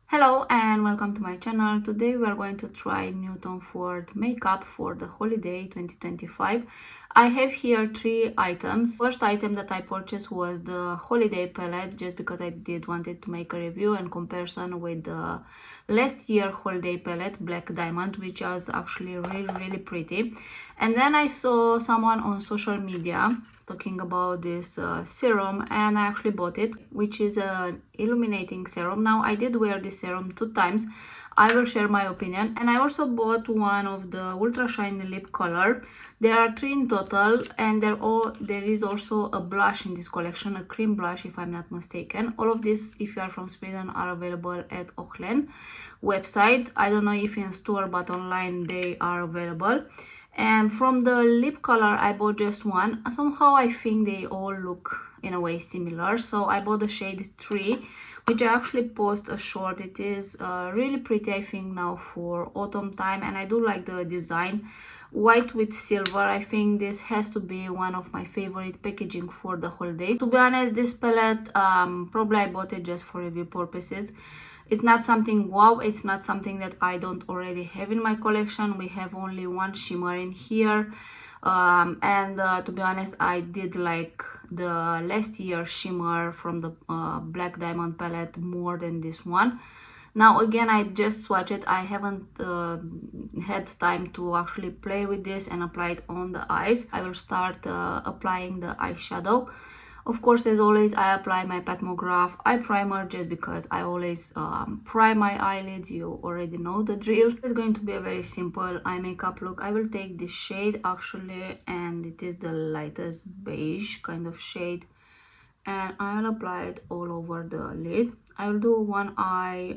Hello and welcome to my channel. Today we are going to try new Tom Ford makeup for the holiday 2025. I have here three items. First item that I purchased was the holiday palette, just because I did wanted to make a review and comparison with the last year holiday palette, Black Diamond, which was actually really pretty. And then I saw someone on social media talking about this serum, and I actually bought it, which is an illuminating serum. Now I did wear this serum 2 times. I will share my opinion. And I also bought one of the ultra shiny lip color. There are three in total, and there is also a blush in this collection, a cream blush if I'm not mistaken. All of this, if you are from Sweden, are available at Ochlen website. I don't know if in store, but online they are available. And from the lip color, I bought just one. Somehow I think they all look in a way similar. So I bought the shade 3, which I actually post a short. It is really pretty, I think, now for autumn time. And I do like the design. White with silver. I think this has to be one of my favorite packaging for the holidays. To be honest, this palette, probably I bought it just for review purposes. It's not something wow, it's not something that I don't already have in my collection. We have only one shimmer in here. And to be honest, I did like the last year shimmer from the Black Diamond palette more than this one. Now again, I just swatched it. I haven't had time to actually play with this and apply it on the eyes. I will start applying the eyeshadow. Of course, as always, I apply my Patmograph eye primer just because I always prime my eyelids. You already know the drill. It's going to be a very simple eye makeup look. I will take this shade actually, and it is the lightest beige kind of shade, and I'll apply it all over the lid. I will do one eye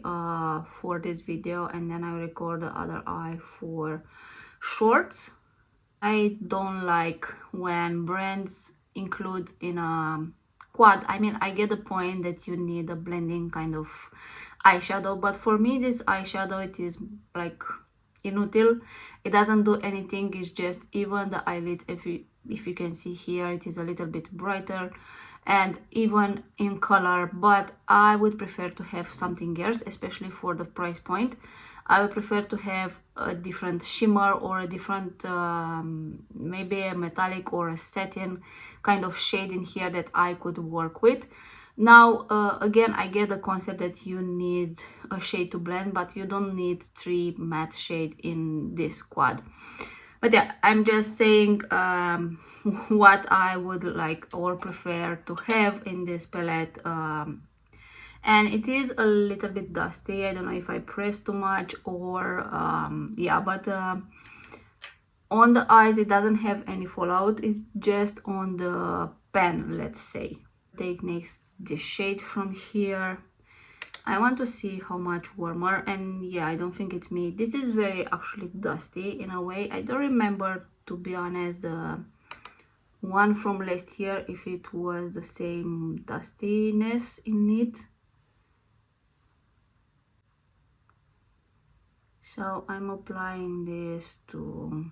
for this video, and then I'll record the other eye for shorts. I don't like when brands include in a quad. I mean, I get the point that you need a blending kind of eyeshadow, but for me this eyeshadow, it is like inutile. It doesn't do anything. It's just even the eyelids, if you can see here, it is a little bit brighter and even in color, but I would prefer to have something else, especially for the price point. I would prefer to have a different shimmer or a different maybe a metallic or a satin kind of shade in here that I could work with. Now again, I get the concept that you need a shade to blend, but you don't need 3 matte shade in this quad. But yeah, I'm just saying what I would like or prefer to have in this palette. And it is a little bit dusty. I don't know if I pressed too much or yeah, but on the eyes it doesn't have any fallout. It's just on the pen, let's say. Take next this shade from here. I want to see how much warmer, and yeah, I don't think it's me. This is very actually dusty in a way. I don't remember, to be honest, the one from last year, if it was the same dustiness in it. So I'm applying this to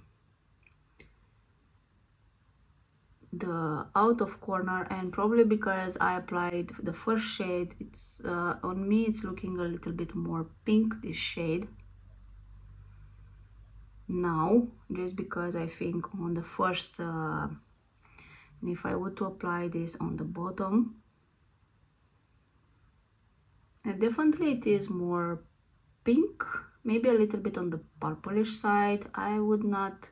the out of corner, and probably because I applied the first shade, it's on me it's looking a little bit more pink, this shade now, just because I think on the first and if I were to apply this on the bottom, definitely it is more pink, maybe a little bit on the purplish side. I would not,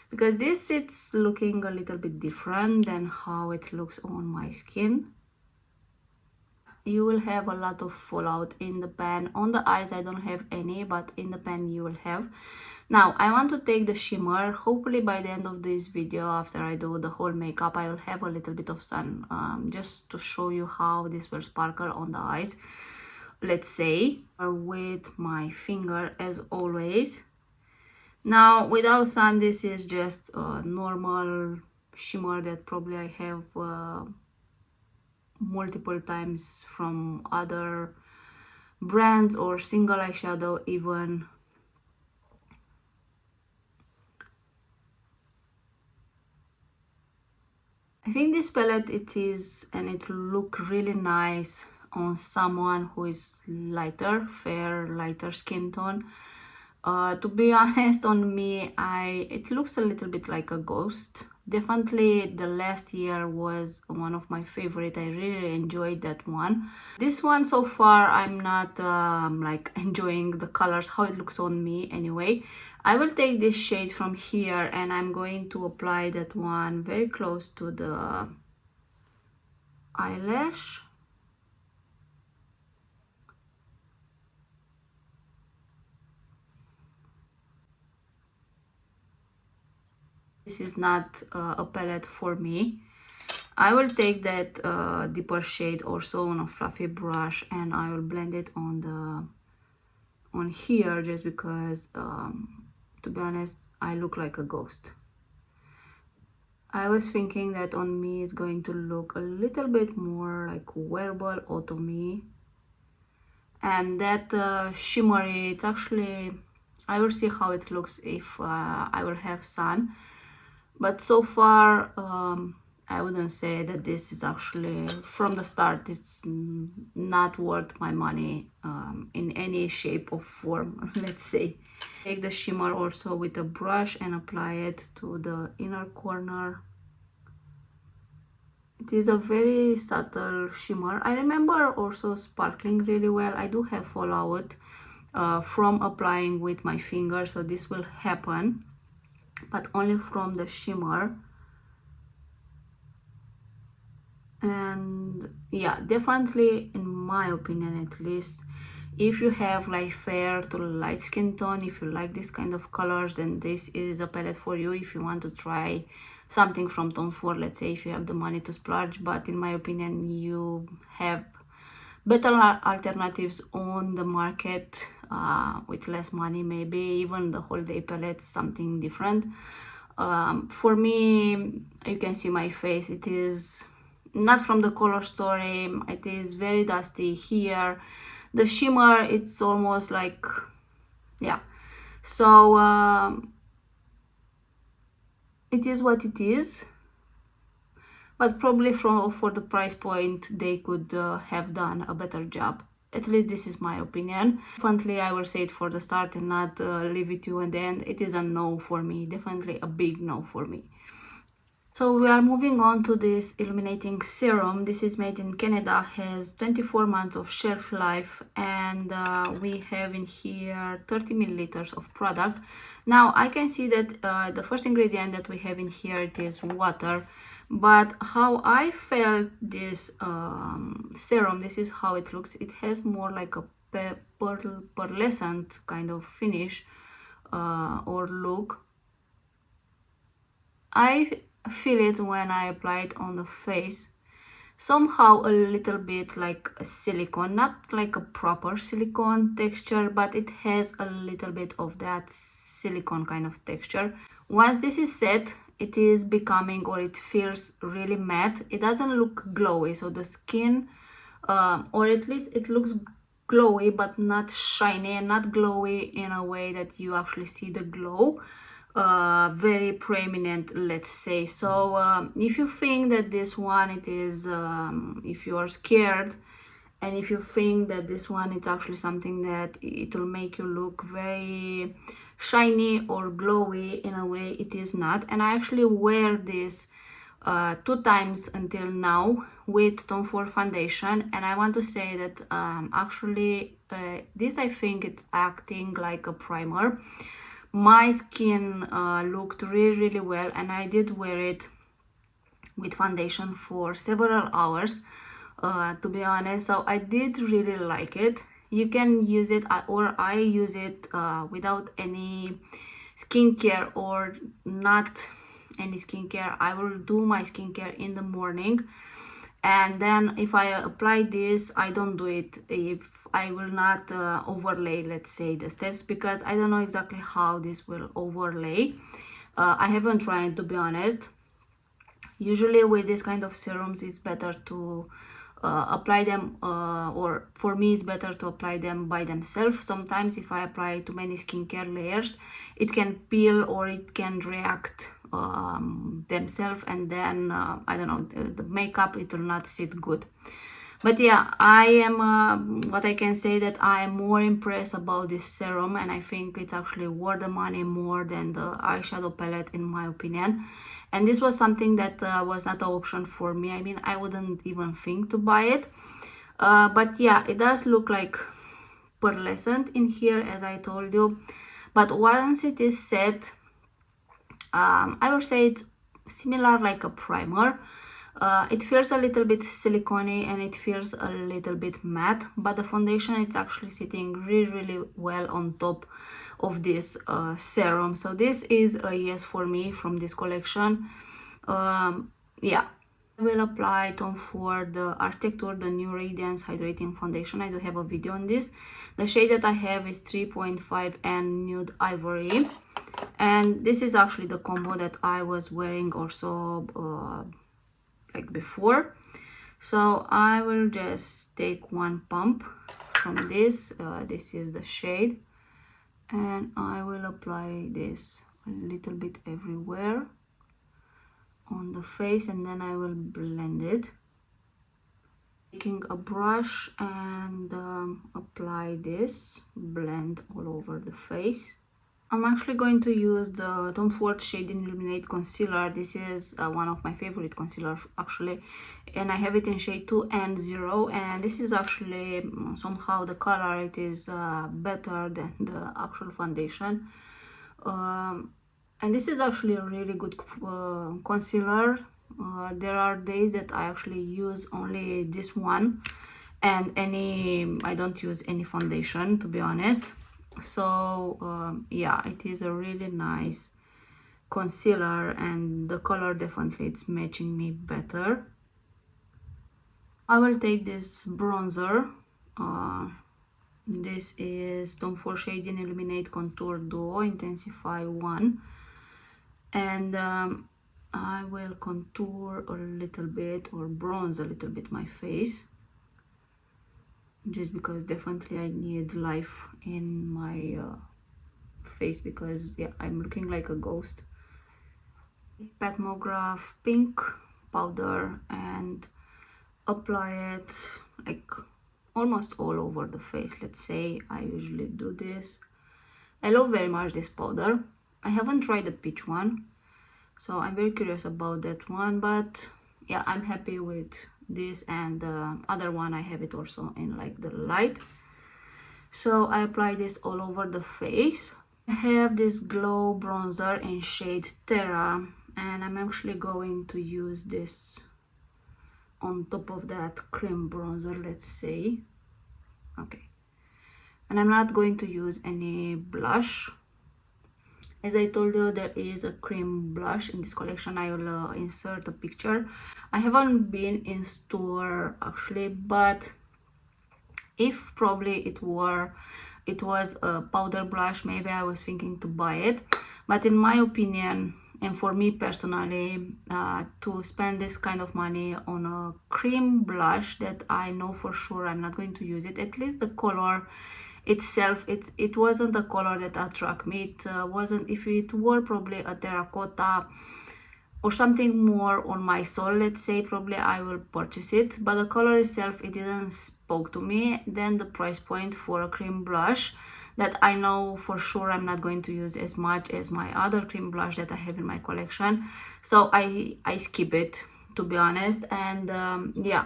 because this it's looking a little bit different than how it looks on my skin. You will have a lot of fallout in the pan. On the eyes I don't have any, but in the pan you will have. Now I want to take the shimmer. Hopefully by the end of this video, after I do the whole makeup, I will have a little bit of sun, just to show you how this will sparkle on the eyes, let's say, or with my finger as always. Now without sun, this is just a normal shimmer that probably I have multiple times from other brands or single eyeshadow even. I think this palette, it is, and it look really nice on someone who is lighter, fair, lighter skin tone. To be honest, on me, it looks a little bit like a ghost. Definitely the last year was one of my favorite. I really enjoyed that one. This one so far, I'm not like enjoying the colors, how it looks on me anyway. I will take this shade from here and I'm going to apply that one very close to the eyelash. This is not a palette for me. I will take that deeper shade also on a fluffy brush and I will blend it on here, just because to be honest, I look like a ghost. I was thinking that on me it's going to look a little bit more like wearable autumny, and that shimmery, it's actually, I will see how it looks if I will have sun, but so far I wouldn't say that this is actually, from the start, it's not worth my money in any shape or form, let's say. Take the shimmer also with a brush and apply it to the inner corner. It is a very subtle shimmer. I remember also sparkling really well. I do have fallout from applying with my finger, so this will happen, but only from the shimmer. And yeah, definitely, in my opinion at least, if you have like fair to light skin tone, if you like this kind of colors, then this is a palette for you if you want to try something from Tom Ford, let's say, if you have the money to splurge. But in my opinion, you have better alternatives on the market with less money, maybe even the holiday palettes, something different. For me, you can see my face, it is not from the color story, it is very dusty here. The shimmer, it's almost like, yeah, so it is what it is, but probably for the price point they could have done a better job. At least this is my opinion. Definitely I will say it for the start and not leave it to and the end. It is a no for me, definitely a big no for me. So we are moving on to this illuminating serum. This is made in Canada, has 24 months of shelf life, and we have in here 30 milliliters of product. Now I can see that the first ingredient that we have in here, it is water, but how I felt this serum, this is how it looks. It has more like a pearlescent kind of finish or look. I feel it when I apply it on the face, somehow a little bit like a silicone, not like a proper silicone texture, but it has a little bit of that silicone kind of texture. Once this is set, it is becoming, or it feels really matte. It doesn't look glowy, so the skin, or at least it looks glowy but not shiny, and not glowy in a way that you actually see the glow very prominent, let's say. So if you think that this one, it is if you are scared, and if you think that this one, it's actually something that it will make you look very shiny or glowy, in a way it is not. And I actually wear this 2 times until now with Tom Ford foundation, and I want to say that actually this, I think it's acting like a primer. My skin looked really well, and I did wear it with foundation for several hours, to be honest. So I did really like it. You can use it, or I use it without any skincare or not any skincare. I will do my skincare in the morning, and then if I apply this, I don't do it if I will not overlay, let's say, the steps, because I don't know exactly how this will overlay. I haven't tried, to be honest. Usually with this kind of serums, it's better to apply them, or for me it's better to apply them by themselves. Sometimes if I apply too many skincare layers, it can peel or it can react themselves, and then I don't know, the makeup, it will not sit good. But yeah, I am what I can say that I am more impressed about this serum, and I think it's actually worth the money more than the eyeshadow palette in my opinion. And this was something that was not an option for me. I mean, I wouldn't even think to buy it. But yeah, it does look like pearlescent in here, as I told you. But once it is set, I would say it's similar like a primer. It feels a little bit silicone and it feels a little bit matte, but the foundation it's actually sitting really well on top of this serum. So this is a yes for me from this collection. Yeah, I will apply Tom Ford the Architecture, the New Radiance Hydrating Foundation. I do have a video on this. The shade that I have is 3.5 and Nude Ivory. And this is actually the combo that I was wearing also like before. So I will just take one pump from this. This is the shade. And I will apply this a little bit everywhere on the face, and then I will blend it. Taking a brush and apply this, blend all over the face. I'm actually going to use the Tom Ford Shade Illuminate Concealer. This is one of my favorite concealer actually, and I have it in shade 2 and 0, and this is actually somehow the color it is better than the actual foundation. And this is actually a really good concealer. There are days that I actually use only this one, and I don't use any foundation, to be honest. So yeah, it is a really nice concealer, and the color definitely it's matching me better. I will take this bronzer. This is Tom Ford Shade Illuminate Contour Duo Intensify 1, and I will contour a little bit or bronze a little bit my face, just because definitely I need life in my face, because yeah, I'm looking like a ghost. Patmograph pink powder and apply it like almost all over the face. Let's say I usually do this. I love very much this powder. I haven't tried the peach one, so I'm very curious about that one, but yeah, I'm happy with this, and the other one I have it also in like the light. So I apply this all over the face. I have this glow bronzer in shade Terra, and I'm actually going to use this on top of that cream bronzer, let's say. Okay, and I'm not going to use any blush. As I told you, there is a cream blush in this collection. I will insert a picture. I haven't been in store actually, but if probably it was a powder blush, maybe I was thinking to buy it. But in my opinion, and for me personally, to spend this kind of money on a cream blush that I know for sure I'm not going to use it, at least the color itself, it wasn't the color that attracted me. It wasn't, if it were probably a terracotta or something more on my soul, let's say, probably I will purchase it, but the color itself, it didn't spoke to me. Then the price point for a cream blush that I know for sure I'm not going to use as much as my other cream blush that I have in my collection, so I skip it, to be honest. And yeah,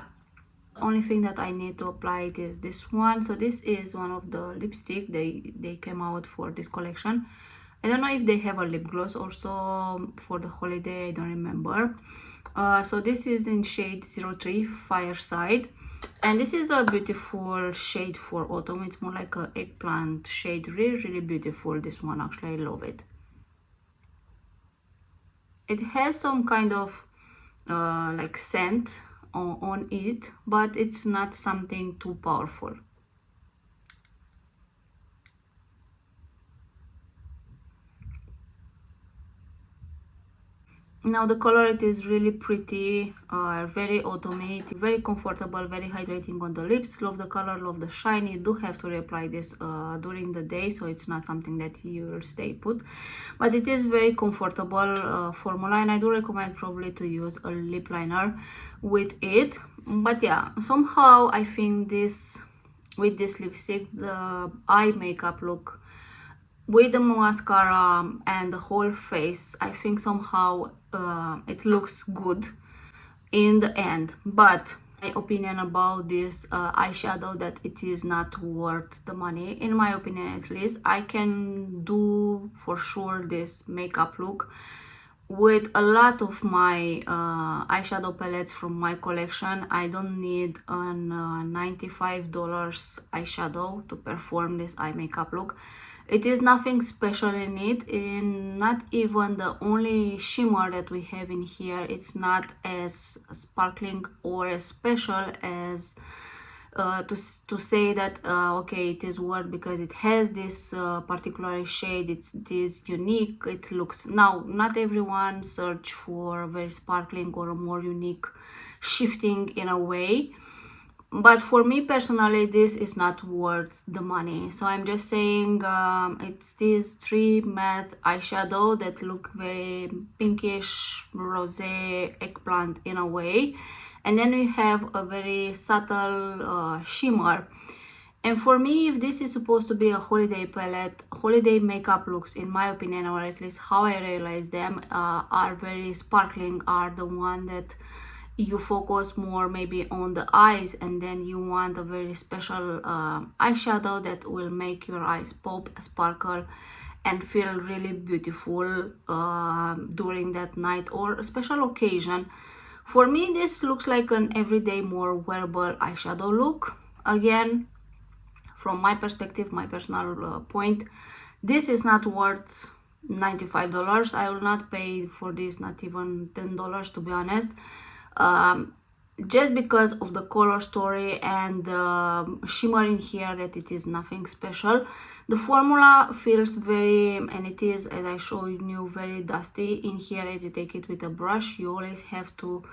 the only thing that I need to apply it is this one. So this is one of the lipstick they came out for this collection. I don't know if they have a lip gloss also for the holiday, I don't remember. So this is in shade 03 Fireside, and this is a beautiful shade for autumn. It's more like a eggplant shade, really beautiful. This one actually, I love it. It has some kind of like scent on it, but it's not something too powerful. Now the color, it is really pretty, very autumny, very comfortable, very hydrating on the lips. Love the color, love the shine. You do have to reapply this during the day, so it's not something that you will stay put, but it is very comfortable formula, and I do recommend probably to use a lip liner with it. But yeah, somehow I think this, with this lipstick, the eye makeup look with the mascara and the whole face, I think somehow it looks good in the end. But my opinion about this eyeshadow, that it is not worth the money, in my opinion at least. I can do for sure this makeup look with a lot of my eyeshadow palettes from my collection. I don't need an $95 eyeshadow to perform this eye makeup look. It is nothing special in it, and not even the only shimmer that we have in here. It's not as sparkling or as special as to say that okay, it is worth because it has this particular shade. It is unique. It looks, now not everyone search for a very sparkling or a more unique shifting in a way, but for me personally this is not worth the money. So I'm just saying it's these three matte eyeshadow that look very pinkish, rosé, eggplant in a way, and then we have a very subtle shimmer. And for me, if this is supposed to be a holiday palette, holiday makeup looks, in my opinion, or at least how I realize them, are very sparkling, are the one that you focus more maybe on the eyes, and then you want a very special eyeshadow that will make your eyes pop, sparkle, and feel really beautiful during that night or a special occasion. For me, this looks like an everyday, more wearable eyeshadow look. Again, from my perspective, my personal point, this is not worth $95. I will not pay for this, not even $10, to be honest. Just because of the color story and the shimmer in here, that it is nothing special. The formula feels very, and it is, as I showed you, very dusty in here. As you take it with a brush, you always have to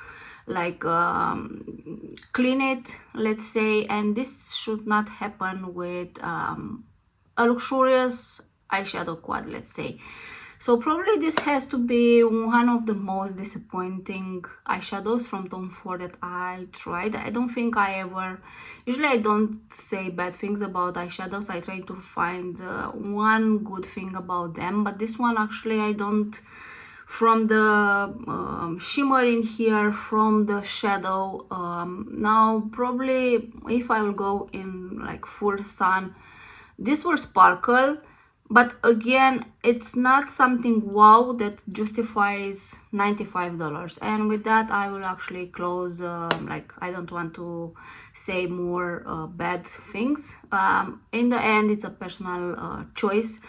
like clean it, let's say, and this should not happen with a luxurious eyeshadow quad, let's say. So probably this has to be one of the most disappointing eyeshadows from Tom Ford that I tried. I don't think I ever, usually I don't say bad things about eyeshadows. I try to find one good thing about them, but this one actually I don't. From the shimmer in here, from the shadow, now probably if I will go in like full sun, this will sparkle. But again, it's not something wow that justifies $95. And with that, I will actually close. Like, I don't want to say more bad things. In the end, it's a personal choice.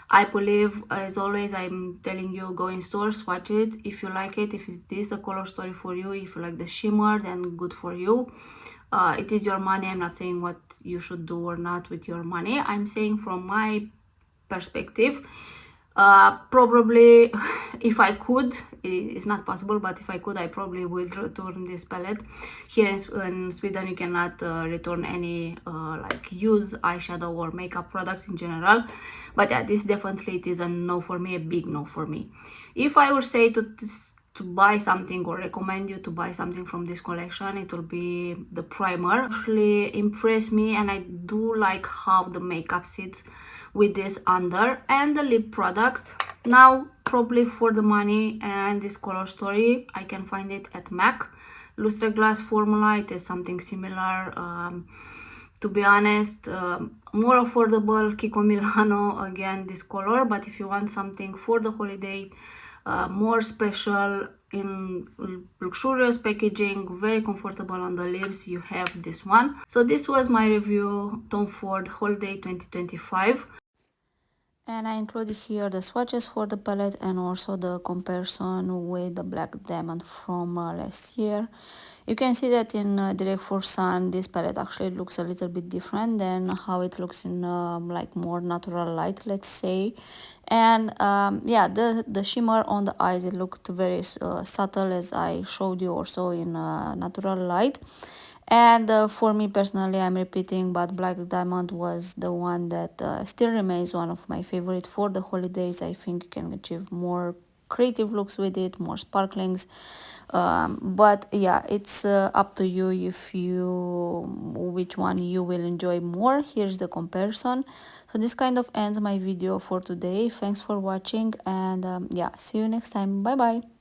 I believe, as always, I'm telling you, go in stores, watch it. If you like it, if is this a color story for you, if you like the shimmer, then good for you. It is your money. I'm not saying what you should do or not with your money. I'm saying from my perspective, probably if I could, it's not possible, but if I could, I probably would return this palette. Here in Sweden, you cannot return any like used eyeshadow or makeup products in general. But yeah, this definitely, it is a no for me, a big no for me. If I would say to buy something or recommend you to buy something from this collection, it will be the primer. Actually impressed me, and I do like how the makeup sits with this under, and the lip product. Now probably for the money and this color story, I can find it at MAC. Lustre Glass formula, it is something similar. To be honest, more affordable, Kiko Milano, again this color. But if you want something for the holiday, more special, in luxurious packaging, very comfortable on the lips, you have this one. So this was my review, Tom Ford Holiday 2025. And I included here the swatches for the palette and also the comparison with the Black Diamond from last year. You can see that in direct for sun, this palette actually looks a little bit different than how it looks in like more natural light, let's say. And yeah, the shimmer on the eyes, it looked very subtle, as I showed you also in natural light. And for me personally, I'm repeating, but Black Diamond was the one that still remains one of my favorite for the holidays. I think you can achieve more creative looks with it, more sparklings. But yeah, it's up to you if you which one you will enjoy more. Here's the comparison. So this kind of ends my video for today. Thanks for watching, and yeah, see you next time. Bye bye.